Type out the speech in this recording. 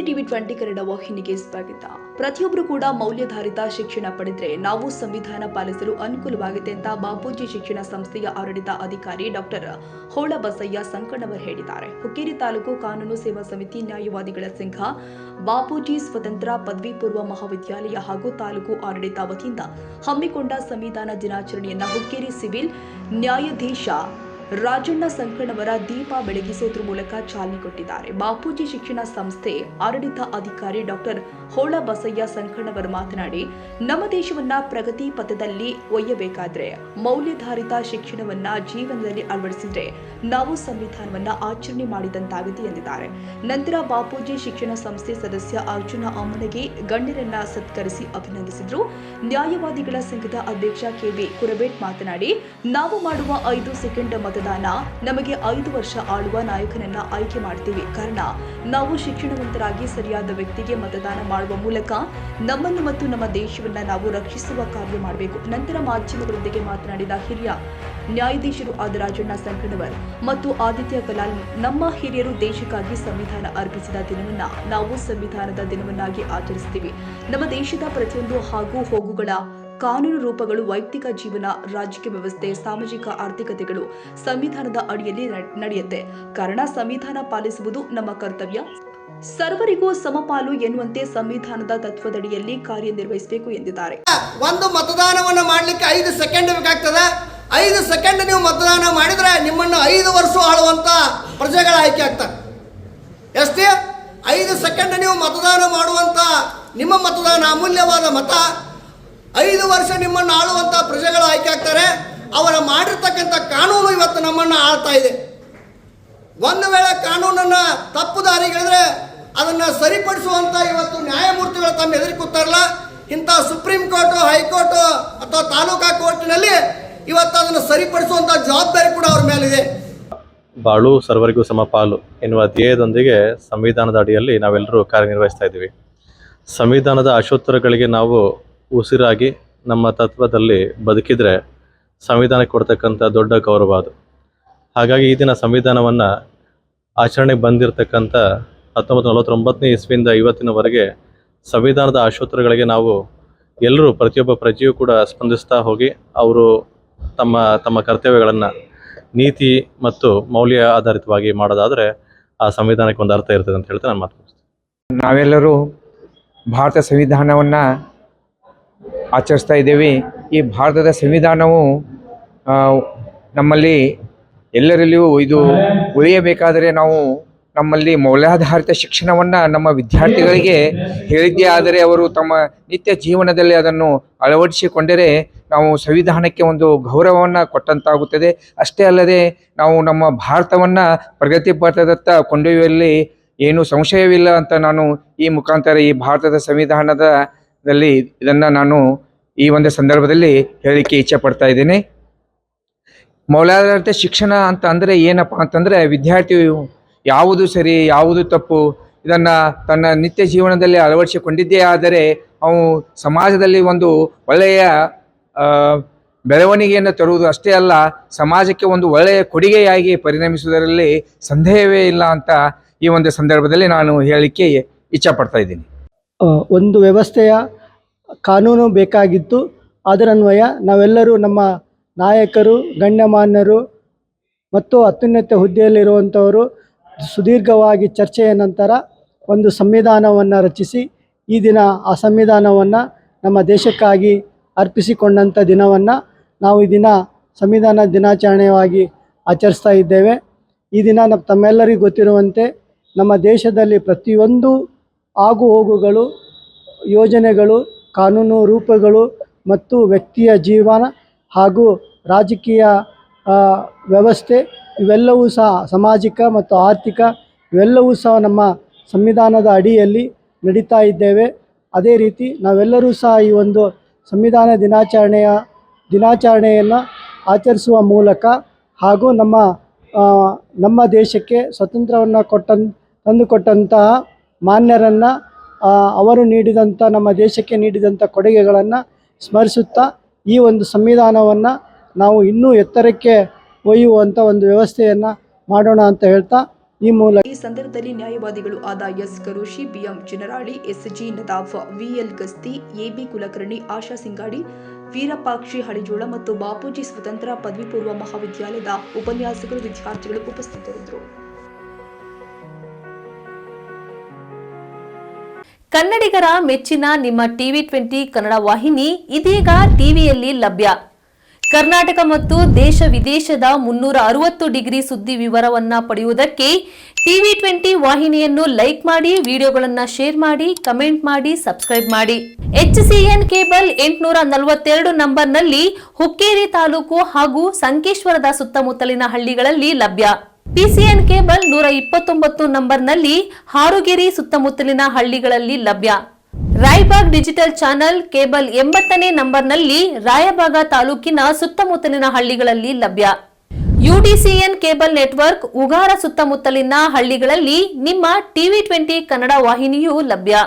TV 20 Kannada ವಾಹಿನಿಗೆ ಸ್ವಾಗತ. ಪ್ರತಿಯೊಬ್ಬರು ಕೂಡ ಮೌಲ್ಯಾಧಾರಿತ ಶಿಕ್ಷಣ ಪಡೆದರೆ ನಾವು ಸಂವಿಧಾನ ಪಾಲಿಸಲು ಅನುಕೂಲವಾಗುತ್ತೆ ಅಂತ ಬಾಪೂಜಿ ಶಿಕ್ಷಣ ಸಂಸ್ಥೆಯ ಆಡಳಿತ ಅಧಿಕಾರಿ ಡಾಕ್ಟರ್ ಹೋಳಬಸಯ್ಯ ಸಂಕಣ್ಣವರ್ ಹೇಳಿದ್ದಾರೆ. ಹುಕ್ಕೇರಿ ತಾಲೂಕು ಕಾನೂನು ಸೇವಾ ಸಮಿತಿ ನ್ಯಾಯವಾದಿಗಳ ಸಂಘ, ಬಾಪೂಜಿ ಸ್ವತಂತ್ರ ಪದವಿ ಪೂರ್ವ ಮಹಾವಿದ್ಯಾಲಯ ಹಾಗೂ ತಾಲೂಕು ಆಡಳಿತ ವತಿಯಿಂದ ಹಮ್ಮಿಕೊಂಡ ಸಂವಿಧಾನ ದಿನಾಚರಣೆಯನ್ನ ಹುಕ್ಕೇರಿ ಸಿವಿಲ್ ನ್ಯಾಯಾಧೀಶ ರಾಜಣ್ಣ ಸಂಕಣ್ಣವರ ದೀಪ ಬೆಳಗಿಸುವುದರ ಮೂಲಕ ಚಾಲನೆ ಕೊಟ್ಟಿದ್ದಾರೆ. ಬಾಪೂಜಿ ಶಿಕ್ಷಣ ಸಂಸ್ಥೆ ಆಡಳಿತ ಅಧಿಕಾರಿ ಡಾಕ್ಟರ್ ಹೋಳಬಸಯ್ಯ ಸಂಕಣ್ಣವರು ಮಾತನಾಡಿ, ನಮ್ಮ ದೇಶವನ್ನ ಪ್ರಗತಿ ಪಥದಲ್ಲಿ ಒಯ್ಯಬೇಕಾದ್ರೆ ಮೌಲ್ಯಾಧಾರಿತ ಶಿಕ್ಷಣವನ್ನ ಜೀವನದಲ್ಲಿ ಅಳವಡಿಸಿದ್ರೆ ನಾವು ಸಂವಿಧಾನವನ್ನ ಆಚರಣೆ ಮಾಡಿದಂತಾಗುತ್ತೆ ಎಂದಿದ್ದಾರೆ. ನಂತರ ಬಾಪೂಜಿ ಶಿಕ್ಷಣ ಸಂಸ್ಥೆ ಸದಸ್ಯ ಅರ್ಜುನ ಅಮ್ಮನಗೆ ಗಣ್ಯರನ್ನ ಸತ್ಕರಿಸಿ ಅಭಿನಂದಿಸಿದ್ರು. ನ್ಯಾಯವಾದಿಗಳ ಸಂಘದ ಅಧ್ಯಕ್ಷ ಕೆವಿ ಕುರಬೇಟ್ ಮಾತನಾಡಿ, ನಾವು ಮಾಡುವ 5 ಸೆಕೆಂಡ್ ಮತದಾನ ನಮಗೆ 5 ವರ್ಷ ಆಳುವ ನಾಯಕನನ್ನ ಆಯ್ಕೆ ಮಾಡ್ತೀವಿ. ಕಾರಣ ನಾವು ಶಿಕ್ಷಣವಂತರಾಗಿ ಸರಿಯಾದ ವ್ಯಕ್ತಿಗೆ ಮತದಾನ ಮಾಡುವ ಮೂಲಕ ನಮ್ಮನ್ನು ಮತ್ತು ನಮ್ಮ ದೇಶವನ್ನ ನಾವು ರಕ್ಷಿಸುವ ಕಾರ್ಯ ಮಾಡಬೇಕು. ನಂತರ ಮಾಧ್ಯಮಗಳೊಂದಿಗೆ ಮಾತನಾಡಿದ ಹಿರಿಯ ನ್ಯಾಯಾಧೀಶರು ಆದ ರಾಜಣ್ಣ ಸಂಕಣ್ಣವರ್ ಮತ್ತು ಆದಿತ್ಯ ಕಲಾಲ್, ನಮ್ಮ ಹಿರಿಯರು ದೇಶಕ್ಕಾಗಿ ಸಂವಿಧಾನ ಅರ್ಪಿಸಿದ ದಿನವನ್ನ ನಾವು ಸಂವಿಧಾನದ ದಿನವನ್ನಾಗಿ ಆಚರಿಸ್ತೀವಿ. ನಮ್ಮ ದೇಶದ ಪ್ರತಿಯೊಂದು ಹಾಗೂ ಹೋಗುಗಳ ಕಾನೂನು ರೂಪಗಳು, ವೈಯಕ್ತಿಕ ಜೀವನ, ರಾಜಕೀಯ ವ್ಯವಸ್ಥೆ, ಸಾಮಾಜಿಕ ಆರ್ಥಿಕತೆಗಳು ಸಂವಿಧಾನದ ಅಡಿಯಲ್ಲಿ ನಡೆಯುತ್ತೆ. ಕಾರಣ ಸಂವಿಧಾನ ಪಾಲಿಸುವುದು ನಮ್ಮ ಕರ್ತವ್ಯ. ಸರ್ವರಿಗೂ ಸಮಪಾಲು ಎನ್ನುವಂತೆ ಸಂವಿಧಾನದ ತತ್ವದಡಿಯಲ್ಲಿ ಕಾರ್ಯನಿರ್ವಹಿಸಬೇಕು ಎಂದಿದ್ದಾರೆ. ಒಂದು ಮತದಾನವನ್ನು ಮಾಡಲಿಕ್ಕೆ 5 ಸೆಕೆಂಡ್ ಬೇಕಾಗ್ತದೆ. 5 ಸೆಕೆಂಡ್ ನೀವು ಮತದಾನ ಮಾಡಿದ್ರೆ ನಿಮ್ಮನ್ನು 5 ವರ್ಷ ಆಳುವಂತ ಪ್ರಜೆಗಳ ಆಯ್ಕೆ ಆಗ್ತಾರೆ. ಎಷ್ಟೇ 5 ಸೆಕೆಂಡ್ ನೀವು ಮತದಾನ ಮಾಡುವಂತ ನಿಮ್ಮ ಮತದಾನ ಅಮೂಲ್ಯವಾದ ಮತ 5 ವರ್ಷ ನಿಮ್ಮನ್ನು ಆಳುವಂತ ಪ್ರಜೆಗಳು ಆಯ್ಕೆ ಆಗ್ತಾರೆ. ಅವರ ಮಾಡಿರ್ತಕ್ಕಂಥ ಕಾನೂನು ಇವತ್ತು ನಮ್ಮನ್ನು ಆಳ್ತಾ ಇದೆ. ಒಂದು ವೇಳೆ ಕಾನೂನನ್ನು ತಪ್ಪು ದಾರಿಗಳಿದ್ರೆ ಅದನ್ನು ಸರಿಪಡಿಸುವಂತ ಇವತ್ತು ನ್ಯಾಯಮೂರ್ತಿಗಳು ತಮ್ಮ ಎದುರು ಕೂತಾರಲ್ಲ, ಇಂಥ ಸುಪ್ರೀಂ ಕೋರ್ಟ್, ಹೈಕೋರ್ಟ್ ಅಥವಾ ತಾಲೂಕಾ ಕೋರ್ಟಿನಲ್ಲಿ ಇವತ್ತು ಅದನ್ನು ಸರಿಪಡಿಸುವಂತ ಜವಾಬ್ದಾರಿ ಕೂಡ ಅವ್ರ ಮೇಲಿದೆ. ಬಾಳು ಸರ್ವರಿಗೂ ಸಮಪಾಲು ಎನ್ನುವ ಧ್ಯೇಯದೊಂದಿಗೆ ಸಂವಿಧಾನದ ಅಡಿಯಲ್ಲಿ ನಾವೆಲ್ಲರೂ ಕಾರ್ಯನಿರ್ವಹಿಸ್ತಾ ಇದ್ದೀವಿ. ಸಂವಿಧಾನದ ಆಶೋತ್ತರಗಳಿಗೆ ನಾವು ಉಸಿರಾಗಿ ನಮ್ಮ ತತ್ವದಲ್ಲಿ ಬದುಕಿದರೆ ಸಂವಿಧಾನಕ್ಕೆ ಕೊಡ್ತಕ್ಕಂಥ ದೊಡ್ಡ ಗೌರವ ಅದು. ಹಾಗಾಗಿ ಈ ದಿನ ಸಂವಿಧಾನವನ್ನು ಆಚರಣೆಗೆ ಬಂದಿರತಕ್ಕಂಥ 1949ನೇ ಇಸ್ವಿಯಿಂದ ಇವತ್ತಿನವರೆಗೆ ಸಂವಿಧಾನದ ಆಶೋತ್ತರಗಳಿಗೆ ನಾವು ಎಲ್ಲರೂ, ಪ್ರತಿಯೊಬ್ಬ ಪ್ರಜೆಯೂ ಕೂಡ ಸ್ಪಂದಿಸ್ತಾ ಹೋಗಿ ಅವರು ತಮ್ಮ ತಮ್ಮ ಕರ್ತವ್ಯಗಳನ್ನು ನೀತಿ ಮತ್ತು ಮೌಲ್ಯ ಆಧಾರಿತವಾಗಿ ಮಾಡೋದಾದರೆ ಆ ಸಂವಿಧಾನಕ್ಕೆ ಒಂದು ಅರ್ಥ ಇರ್ತದೆ ಅಂತ ಹೇಳ್ತಾ ನಾನು ಮಾತನಾಡ್ತೀನಿ. ನಾವೆಲ್ಲರೂ ಭಾರತ ಸಂವಿಧಾನವನ್ನು ಆಚರಿಸ್ತಾ ಇದ್ದೇವೆ. ಈ ಭಾರತದ ಸಂವಿಧಾನವು ನಮ್ಮಲ್ಲಿ ಎಲ್ಲರಲ್ಲಿಯೂ ಇದು ಉಳಿಯಬೇಕಾದರೆ ನಾವು ನಮ್ಮಲ್ಲಿ ಮೌಲ್ಯಾಧಾರಿತ ಶಿಕ್ಷಣವನ್ನು ನಮ್ಮ ವಿದ್ಯಾರ್ಥಿಗಳಿಗೆ ಹೇಳಿದ್ದೇ ಆದರೆ ಅವರು ತಮ್ಮ ನಿತ್ಯ ಜೀವನದಲ್ಲಿ ಅದನ್ನು ಅಳವಡಿಸಿಕೊಂಡರೆ ನಾವು ಸಂವಿಧಾನಕ್ಕೆ ಒಂದು ಗೌರವವನ್ನು ಕೊಟ್ಟಂತಾಗುತ್ತದೆ. ಅಷ್ಟೇ ಅಲ್ಲದೆ ನಾವು ನಮ್ಮ ಭಾರತವನ್ನು ಪ್ರಗತಿ ಪಥದತ್ತ ಕೊಂಡೊಯ್ಯುವಲ್ಲಿ ಏನೂ ಸಂಶಯವಿಲ್ಲ ಅಂತ ನಾನು ಈ ಮುಖಾಂತರ ಈ ಭಾರತದ ಸಂವಿಧಾನದಲ್ಲಿ ಇದನ್ನು ನಾನು ಈ ಒಂದು ಸಂದರ್ಭದಲ್ಲಿ ಹೇಳಲಿಕ್ಕೆ ಇಚ್ಛೆ ಪಡ್ತಾ ಇದ್ದೇನೆ. ಮೌಲ್ಯಾಧಾರಿತ ಶಿಕ್ಷಣ ಅಂತ ಅಂದರೆ ಏನಪ್ಪ ಅಂತಂದರೆ ವಿದ್ಯಾರ್ಥಿಯು ಯಾವುದು ಸರಿ ಯಾವುದು ತಪ್ಪು ಇದನ್ನು ತನ್ನ ನಿತ್ಯ ಜೀವನದಲ್ಲಿ ಅಳವಡಿಸಿಕೊಂಡಿದ್ದೇ ಆದರೆ ಅವು ಸಮಾಜದಲ್ಲಿ ಒಂದು ಒಳ್ಳೆಯ ಬೆಳವಣಿಗೆಯನ್ನು ತರುವುದು ಅಷ್ಟೇ ಅಲ್ಲ, ಸಮಾಜಕ್ಕೆ ಒಂದು ಒಳ್ಳೆಯ ಕೊಡುಗೆಯಾಗಿ ಪರಿಣಮಿಸುವುದರಲ್ಲಿ ಸಂದೇಹವೇ ಇಲ್ಲ ಅಂತ ಈ ಒಂದು ಸಂದರ್ಭದಲ್ಲಿ ನಾನು ಹೇಳಲಿಕ್ಕೆ ಇಚ್ಛೆ ಪಡ್ತಾ ಇದ್ದೀನಿ. ಒಂದು ವ್ಯವಸ್ಥೆಯ ಕಾನೂನು ಬೇಕಾಗಿತ್ತು. ಅದರನ್ವಯ ನಾವೆಲ್ಲರೂ ನಮ್ಮ ನಾಯಕರು, ಗಣ್ಯಮಾನ್ಯರು ಮತ್ತು ಅತ್ಯುನ್ನತ ಹುದ್ದೆಯಲ್ಲಿರುವಂಥವರು ಸುದೀರ್ಘವಾಗಿ ಚರ್ಚೆಯ ನಂತರ ಒಂದು ಸಂವಿಧಾನವನ್ನು ರಚಿಸಿ ಈ ದಿನ ಆ ಸಂವಿಧಾನವನ್ನು ನಮ್ಮ ದೇಶಕ್ಕಾಗಿ ಅರ್ಪಿಸಿಕೊಂಡಂಥ ದಿನವನ್ನು ನಾವು ಈ ದಿನ ಸಂವಿಧಾನ ದಿನಾಚರಣೆಯಾಗಿ ಆಚರಿಸ್ತಾ ಇದ್ದೇವೆ. ಈ ದಿನ ತಮ್ಮೆಲ್ಲರಿಗೂ ಗೊತ್ತಿರುವಂತೆ ನಮ್ಮ ದೇಶದಲ್ಲಿ ಪ್ರತಿಯೊಂದು ಆಗು ಹೋಗುಗಳು, ಯೋಜನೆಗಳು, ಕಾನೂನು ರೂಪಗಳು ಮತ್ತು ವ್ಯಕ್ತಿಯ ಜೀವನ ಹಾಗೂ ರಾಜಕೀಯ ವ್ಯವಸ್ಥೆ ಇವೆಲ್ಲವೂ ಸಹ, ಸಾಮಾಜಿಕ ಮತ್ತು ಆರ್ಥಿಕ ಇವೆಲ್ಲವೂ ಸಹ ನಮ್ಮ ಸಂವಿಧಾನದ ಅಡಿಯಲ್ಲಿ ನಡೀತಾ ಇದ್ದೇವೆ. ಅದೇ ರೀತಿ ನಾವೆಲ್ಲರೂ ಸಹ ಈ ಒಂದು ಸಂವಿಧಾನ ದಿನಾಚರಣೆಯನ್ನು ಆಚರಿಸುವ ಮೂಲಕ ಹಾಗೂ ನಮ್ಮ ದೇಶಕ್ಕೆ ಸ್ವಾತಂತ್ರ್ಯವನ್ನು ತಂದುಕೊಟ್ಟಂತಹ ಮಾನ್ಯರನ್ನು, ಅವರು ನೀಡಿದಂಥ ನಮ್ಮ ದೇಶಕ್ಕೆ ನೀಡಿದಂಥ ಕೊಡುಗೆಗಳನ್ನು ಸ್ಮರಿಸುತ್ತಾ ಈ ಒಂದು ಸಂವಿಧಾನವನ್ನು ನಾವು ಇನ್ನೂ ಎತ್ತರಕ್ಕೆ ಒಯ್ಯುವಂಥ ಒಂದು ವ್ಯವಸ್ಥೆಯನ್ನು ಮಾಡೋಣ ಅಂತ ಹೇಳ್ತಾ ಈ ಮೂಲಕ ಈ ಸಂದರ್ಭದಲ್ಲಿ ನ್ಯಾಯವಾದಿಗಳು ಆದ S Karoshi, BM Chinarali, SG Nadaf, VL Gasti, AB Kulkarni, Asha Singadi, Veerapakshi Halijola ಮತ್ತು ಬಾಪೂಜಿ ಸ್ವತಂತ್ರ ಪದವಿ ಪೂರ್ವ ಮಹಾವಿದ್ಯಾಲಯದ ಉಪನ್ಯಾಸಕರು, ವಿದ್ಯಾರ್ಥಿಗಳು ಉಪಸ್ಥಿತರಿದ್ದರು. ಕನ್ನಡಿಗರ ಮೆಚ್ಚಿನ ನಿಮ್ಮ TV20 ಕನ್ನಡ ವಾಹಿನಿ ಇದೀಗ ಟಿವಿಯಲ್ಲಿ ಲಭ್ಯ. ಕರ್ನಾಟಕ ಮತ್ತು ದೇಶ ವಿದೇಶದ 360 ಡಿಗ್ರಿ ಸುದ್ದಿ ವಿವರವನ್ನ ಪಡೆಯುವುದಕ್ಕೆ TV20 ವಾಹಿನಿಯನ್ನು ಲೈಕ್ ಮಾಡಿ, ವಿಡಿಯೋಗಳನ್ನು ಶೇರ್ ಮಾಡಿ, ಕಮೆಂಟ್ ಮಾಡಿ, ಸಬ್ಸ್ಕ್ರೈಬ್ ಮಾಡಿ. HCN ಕೇಬಲ್ 842 ನಂಬರ್ನಲ್ಲಿ ಹುಕ್ಕೇರಿ ತಾಲೂಕು ಹಾಗೂ ಸಂಕೇಶ್ವರದ ಸುತ್ತಮುತ್ತಲಿನ ಹಳ್ಳಿಗಳಲ್ಲಿ ಲಭ್ಯ. PCN ಕೇಬಲ್ 129 ನಂಬರ್ನಲ್ಲಿ ಹಾರುಗೆರೆ ಸುತ್ತಮುತ್ತಲಿನ ಹಳ್ಳಿಗಳಲ್ಲಿ ಲಭ್ಯ. ರಾಯಬಾಗ್ ಡಿಜಿಟಲ್ ಚಾನೆಲ್ ಕೇಬಲ್ 80ನೇ ನಂಬರ್ನಲ್ಲಿ ರಾಯಬಾಗ ತಾಲೂಕಿನ ಸುತ್ತಮುತ್ತಲಿನ ಹಳ್ಳಿಗಳಲ್ಲಿ ಲಭ್ಯ. UDCN ಕೇಬಲ್ ನೆಟ್ವರ್ಕ್ ಉಗಾರ ಸುತ್ತಮುತ್ತಲಿನ ಹಳ್ಳಿಗಳಲ್ಲಿ ನಿಮ್ಮ TV20 ಕನ್ನಡ ವಾಹಿನಿಯೂ ಲಭ್ಯ.